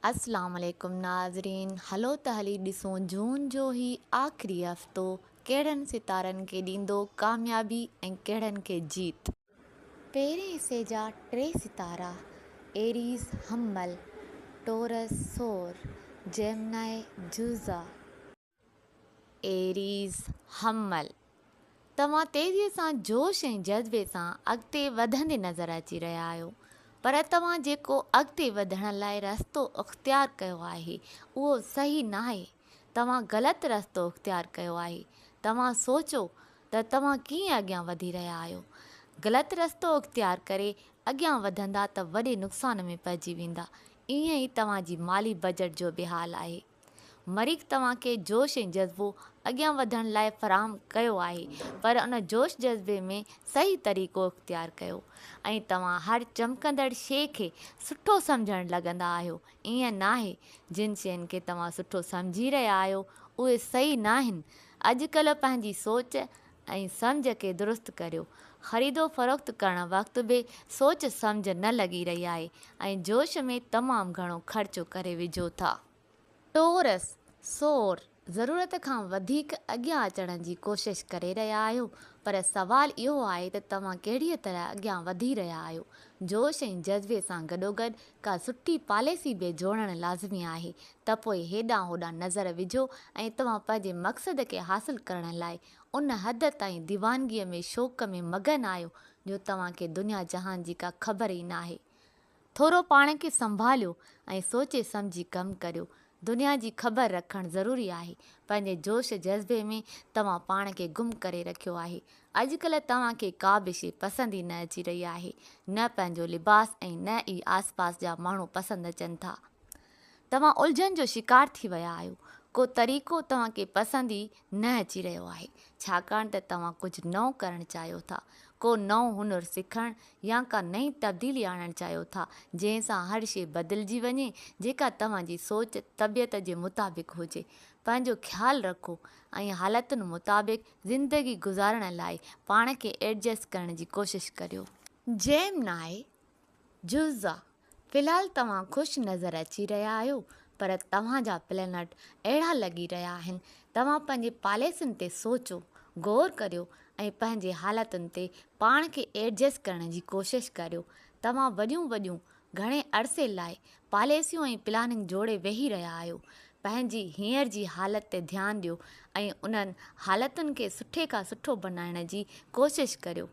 अस्सलाम वालेकुम नाज़रीन। हलो त हली ॾिसूं जून जो ही आख़िरी हफ़्तो कहिड़नि सितारनि खे ॾींदो कामयाबी ऐं कहिड़नि खे जीत। पहिरें हिसे जा 3 सितारा एरीज़ हम्मल, टोरस सोर, जेमिनाई जुज़ा। एरीज़ हम्मल, तव्हां तेज़ीअ सां जोश ऐं जज़्बे सां अॻिते वधंदे नज़र अची रहिया आहियो, पर तव्हां जेको अॻिते वधण लाइ रस्तो इख़्तियार कयो आहे उहो सही नाहे। तव्हां ग़लति रस्तो इख़्तियार कयो आहे। तव्हां सोचो त तव्हां कीअं अॻियां वधी रहिया आहियो। ग़लति रस्तो इख़्तियार करे अॻियां वधंदा त वॾे नुक़सान में पइजी वेंदा। ईअं ई तव्हांजी माली बजट जो बि हाल आहे। मरीख़ तव्हांखे जोश ऐं जज़्बो अॻियां वधण लाइ फ़राहम कयो आहे, पर उन जोश जज़्बे में सही तरीक़ो इख़्तियार कयो ऐं तव्हां हर चमकंदड़ शइ खे सुठो सम्झणु लॻंदा आहियो। ईअं नाहे, जिन शयुनि खे तव्हां सुठो सम्झी रहिया आहियो उहे सही न आहिनि। अॼुकल्ह पंहिंजी सोच ऐं सम्झ खे दुरुस्त करियो। ख़रीदो फ़रोख़्त करण वक़्तु बि सोच सम्झ न लॻी रही आहे ऐं जोश में तमामु घणो ख़र्चो करे विझो था। टोरस सोर, ज़रूरत खां वधीक अॻियां अचण जी कोशिशि करे रहिया आहियो, पर सवाल इहो आहे त तव्हां कहिड़ीअ तरह अॻियां वधी रहिया आहियो। जोश ऐं जज़्बे सां गॾोगॾु का सुठी पॉलिसी बि जोड़णु लाज़मी आहे, त पोइ हेॾां होॾां नज़र विझो ऐं तव्हां पंहिंजे मक़सद खे हासिलु करण लाइ उन हद ताईं दीवानगीअ में शौक़ में मगन आहियो जो तव्हांखे दुनिया जहान जी का ख़बर ई न आहे। थोरो पाण खे संभालियो ऐं सोचे सम्झी कमु करियो। दुनिया जी ख़बर रखणु ज़रूरी आहे। पंहिंजे जोश जज़्बे में तव्हां पाण खे गुम करे रखियो आहे। अॼुकल्ह तव्हांखे का बि शइ पसंदि ई न अची रही आहे, न पंहिंजो लिबास ऐं न ई आसपास जा माण्हू पसंदि अचनि था। तव्हां उलझन जो शिकार थी विया आहियो। को तरीक़ो तव्हांखे पसंदि ई न अची रहियो आहे, छाकाणि त तव्हां कुझु नओं करणु चाहियो था। को नओं हुनुर सिखणु या का नई तब्दीली आणणु चाहियो था, जंहिंसां हर शइ बदिलिजी वञे, जेका तव्हांजी सोच तबियत जे मुताबिक़ हुजे। पंहिंजो ख़्यालु रखो ऐं हालतुनि मुताबिक़ ज़िंदगी गुज़ारण लाइ पाण खे एडजस्ट करण जी कोशिशि करियो। जेमिनाई जुज़ा, फ़िलहालु तव्हां ख़ुशि नज़र अची रहिया आहियो, पर तव्हांजा प्लेनेट अहिड़ा लॻी रहिया आहिनि। तव्हां पंहिंजे पॉलिसियुनि ते सोचो, गौर करियो ऐं पंहिंजे हालतुनि ते पाण खे एडजस्ट करण जी कोशिशि करियो। तव्हां वॾियूं वॾियूं घणे अरसे लाइ पॉलिसियूं ऐं प्लानिंग जोड़े वेही रहिया आहियो। पंहिंजी हींअर जी हालत ते ध्यानु ॾियो ऐं उन्हनि हालतुनि खे सुठे खां सुठो बनाइण जी कोशिशि करियो।